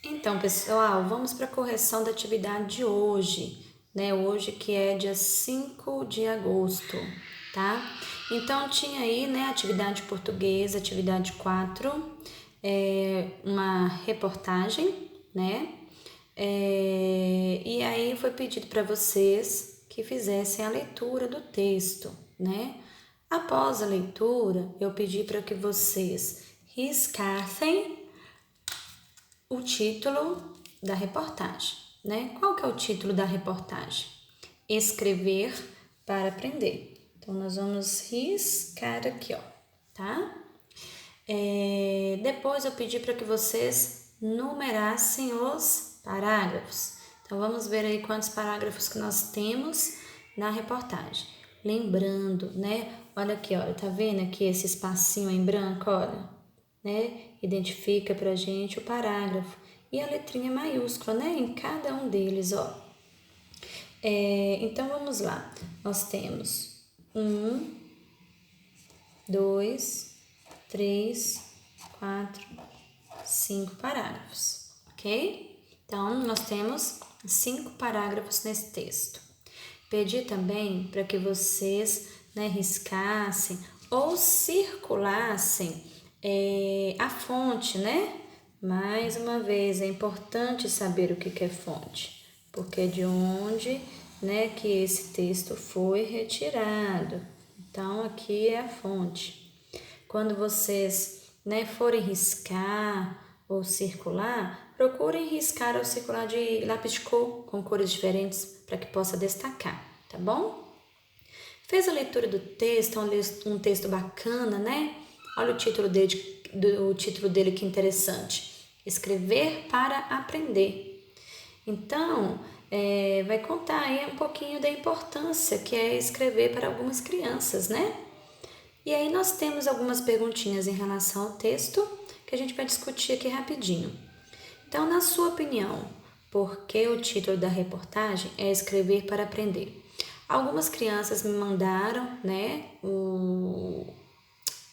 Então, pessoal, vamos para a correção da atividade de hoje, né? Hoje que é dia 5 de agosto, tá? Então, tinha aí, né, atividade portuguesa, atividade 4, uma reportagem, né? E aí foi pedido para vocês que fizessem a leitura do texto, né? Após a leitura, eu pedi para que vocês riscassem o título da reportagem, né? Qual que é o título da reportagem? Escrever para aprender. Então, nós vamos riscar aqui, ó, tá? Depois eu pedi para que vocês numerassem os parágrafos. Então, vamos ver aí quantos parágrafos que nós temos na reportagem. Lembrando, né? Olha aqui, olha, tá vendo aqui esse espacinho em branco, olha? Né? Identifica pra gente o parágrafo e a letrinha maiúscula, né? Em cada um deles, ó. Então vamos lá. Nós temos 2, 3, 4, 5 parágrafos, ok? Então nós temos 5 parágrafos nesse texto. Pedi também para que vocês, né, riscassem ou circulassem a fonte, né? Mais uma vez, é importante saber o que é fonte, porque é de onde, né, que esse texto foi retirado. Então, aqui é a fonte. Quando vocês, né, forem riscar ou circular, procurem riscar ou circular de lápis de cor com cores diferentes para que possa destacar, tá bom? Fez a leitura do texto, um texto bacana, né? Olha o título dele que interessante. Escrever para aprender. Então, vai contar aí um pouquinho da importância que é escrever para algumas crianças, né? E aí nós temos algumas perguntinhas em relação ao texto que a gente vai discutir aqui rapidinho. Então, na sua opinião, por que o título da reportagem é Escrever para Aprender? Algumas crianças me mandaram, né,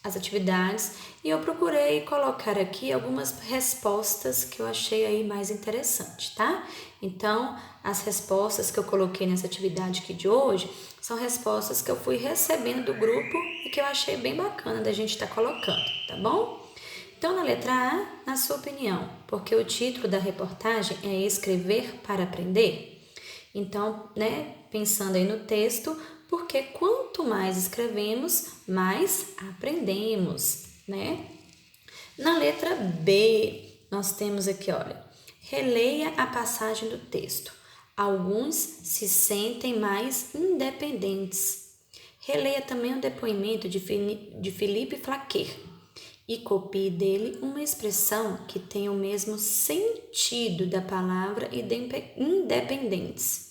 as atividades e eu procurei colocar aqui algumas respostas que eu achei aí mais interessante, tá? Então, as respostas que eu coloquei nessa atividade aqui de hoje são respostas que eu fui recebendo do grupo e que eu achei bem bacana da gente estar colocando, tá bom? Então, na letra A, na sua opinião, porque o título da reportagem é Escrever para Aprender? Então, né, pensando aí no texto, porque quanto mais escrevemos, mais aprendemos, né? Na letra B, nós temos aqui, olha, releia a passagem do texto. Alguns se sentem mais independentes. Releia também o depoimento de Felipe Flaquer e copie dele uma expressão que tenha o mesmo sentido da palavra independentes.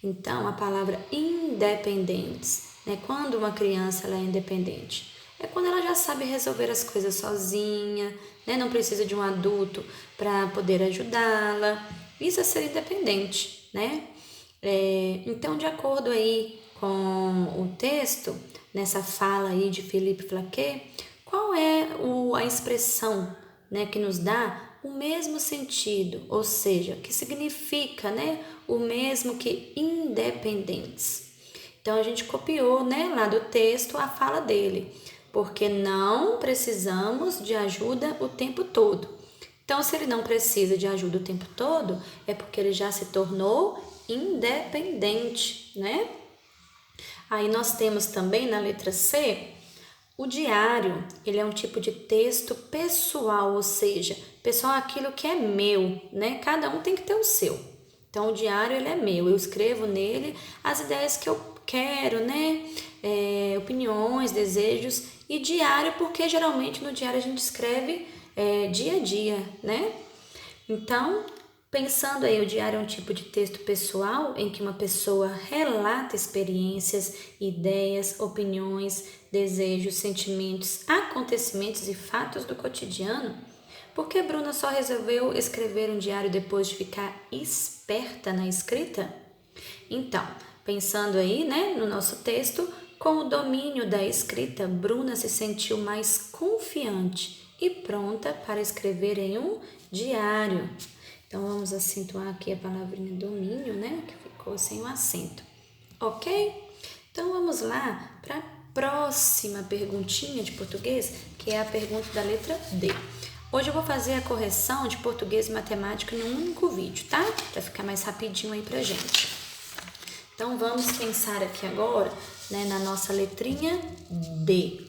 Então, a palavra independentes, né? Quando uma criança ela é independente, é quando ela já sabe resolver as coisas sozinha, né? Não precisa de um adulto para poder ajudá-la. Isso é ser independente, né? Então, de acordo aí com o texto, nessa fala aí de Felipe Flaquet, qual é a expressão, né, que nos dá o mesmo sentido, ou seja, que significa, né, o mesmo que independentes? Então a gente copiou, né, lá do texto a fala dele, porque não precisamos de ajuda o tempo todo. Então, se ele não precisa de ajuda o tempo todo, é porque ele já se tornou independente, né? Aí nós temos também na letra C, o diário. Ele é um tipo de texto pessoal, ou seja, pessoal, aquilo que é meu, né? Cada um tem que ter o seu. Então, o diário, ele é meu. Eu escrevo nele as ideias que eu quero, né? Opiniões, desejos. E diário, porque geralmente no diário a gente escreve dia a dia, né? Então, pensando aí, o diário é um tipo de texto pessoal em que uma pessoa relata experiências, ideias, opiniões, desejos, sentimentos, acontecimentos e fatos do cotidiano. Por que Bruna só resolveu escrever um diário depois de ficar esperta na escrita? Então, pensando aí, né, no nosso texto, com o domínio da escrita, Bruna se sentiu mais confiante e pronta para escrever em um diário. Então, vamos acentuar aqui a palavrinha domínio, né? Que ficou sem o acento. Ok? Então, vamos lá para a próxima perguntinha de português, que é a pergunta da letra D. Hoje eu vou fazer a correção de português e matemática em um único vídeo, tá? Para ficar mais rapidinho aí pra gente. Então, vamos pensar aqui agora, né, na nossa letrinha D.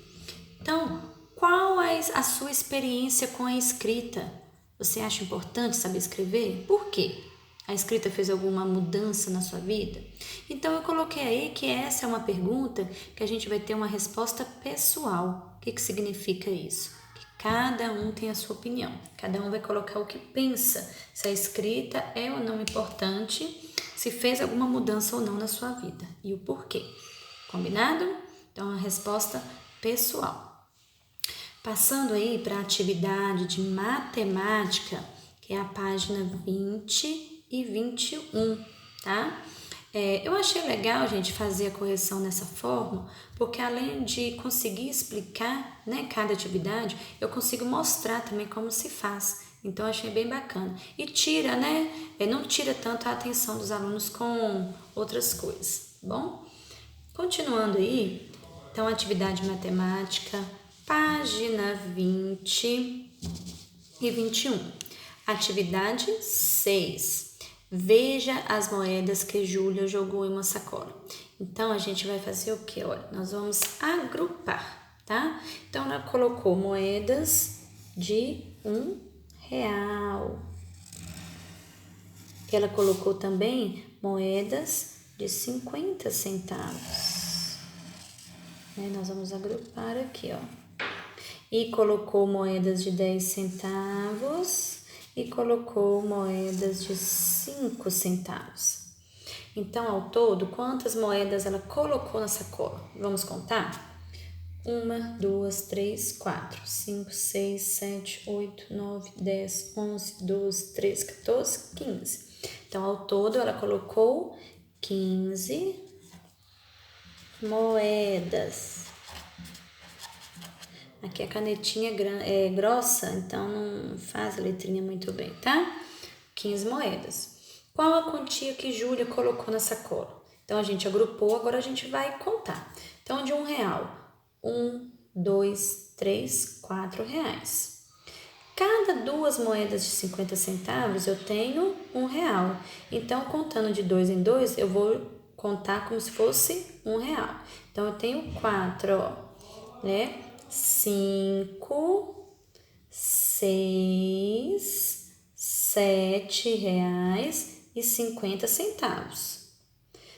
Então, qual é a sua experiência com a escrita? Você acha importante saber escrever? Por quê? A escrita fez alguma mudança na sua vida? Então, eu coloquei aí que essa é uma pergunta que a gente vai ter uma resposta pessoal. O que significa isso? Que cada um tem a sua opinião. Cada um vai colocar o que pensa, se a escrita é ou não importante, se fez alguma mudança ou não na sua vida e o porquê. Combinado? Então, a resposta pessoal. Passando aí para a atividade de matemática, que é a página 20 e 21, tá? Eu achei legal, gente, fazer a correção dessa forma, porque além de conseguir explicar, né, cada atividade, eu consigo mostrar também como se faz. Então, eu achei bem bacana. E tira, né? Não tira tanto a atenção dos alunos com outras coisas, tá bom? Continuando aí, então, atividade matemática, página 20 e 21. Atividade 6. Veja as moedas que Júlia jogou em uma sacola. Então, a gente vai fazer o quê? Olha, nós vamos agrupar, tá? Então, ela colocou moedas de R$1. Ela colocou também moedas de 50 centavos. Nós vamos agrupar aqui, ó. E colocou moedas de 10 centavos e colocou moedas de 5 centavos. Então, ao todo, quantas moedas ela colocou na sacola? Vamos contar? 1, 2, 3, 4, 5, 6, 7, 8, 9, 10, 11, 12, 13, 14, 15. Então, ao todo, ela colocou 15 moedas. Aqui a canetinha é grossa, então não faz a letrinha muito bem, tá? 15 moedas. Qual a quantia que Júlia colocou na sacola? Então, a gente agrupou, agora a gente vai contar. Então, de R$1. 1, 2, 3, R$4. Cada duas moedas de 50 centavos eu tenho R$1. Então, contando de 2 em 2, eu vou contar como se fosse R$1. Então, eu tenho 4, ó, né? 5, 6, R$7,50.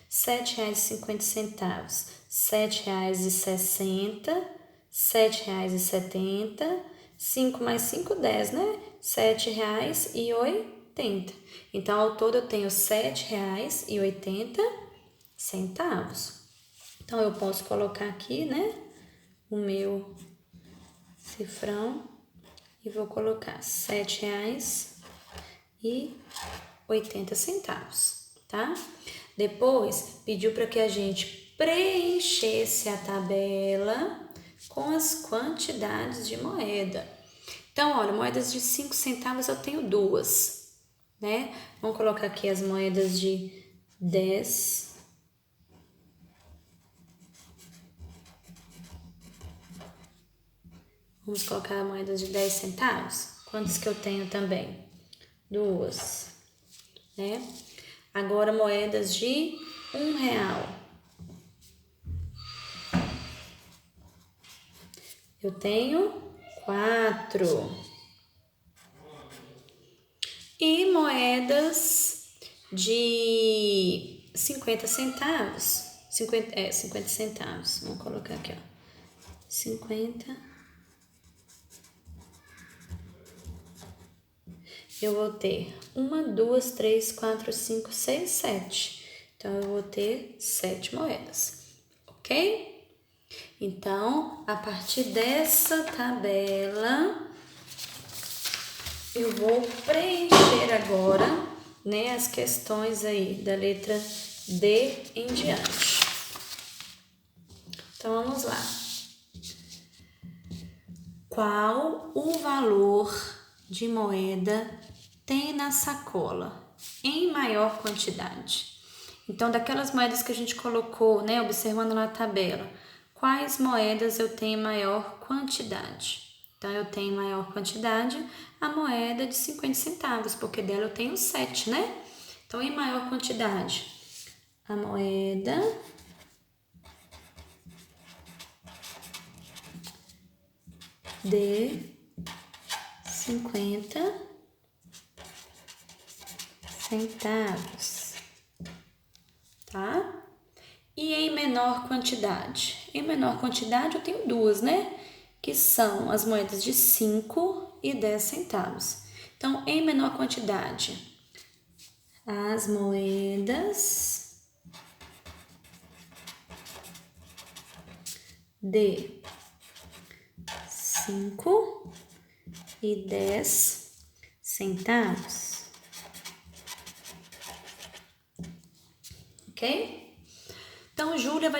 R$7,50, R$7,60, R$7,70, 5 mais 5, 10, né? R$7,80. Então, ao todo eu tenho R$7,80. Então, eu posso colocar aqui, né, o meu cifrão e vou colocar R$7,80, tá? Depois, pediu para que a gente preenchesse a tabela com as quantidades de moeda. Então, olha, moedas de 5 centavos eu tenho duas, né? Vamos colocar aqui as moedas de 10. Vamos colocar moedas de 10 centavos. Quantas que eu tenho também? Duas, né? Agora, moedas de R$1. Eu tenho 4. E moedas de 50 centavos. 50 centavos. Vamos colocar aqui, ó. 50. Eu vou ter 1, 2, 3, 4, 5, 6, 7. Então, eu vou ter 7 moedas, ok? Então, a partir dessa tabela, eu vou preencher agora, né, as questões aí da letra D em diante. Então, vamos lá. Qual o valor de moeda tem na sacola em maior quantidade? Então, daquelas moedas que a gente colocou, né, observando na tabela, quais moedas eu tenho em maior quantidade? Então, eu tenho em maior quantidade a moeda de 50 centavos, porque dela eu tenho 7, né? Então, em maior quantidade, a moeda de 50 centavos, tá? E em menor quantidade? Em menor quantidade eu tenho duas, né? Que são as moedas de 5 e 10 centavos. Então, em menor quantidade, as moedas de 5 e 10 centavos. Ok? Então, Júlia vai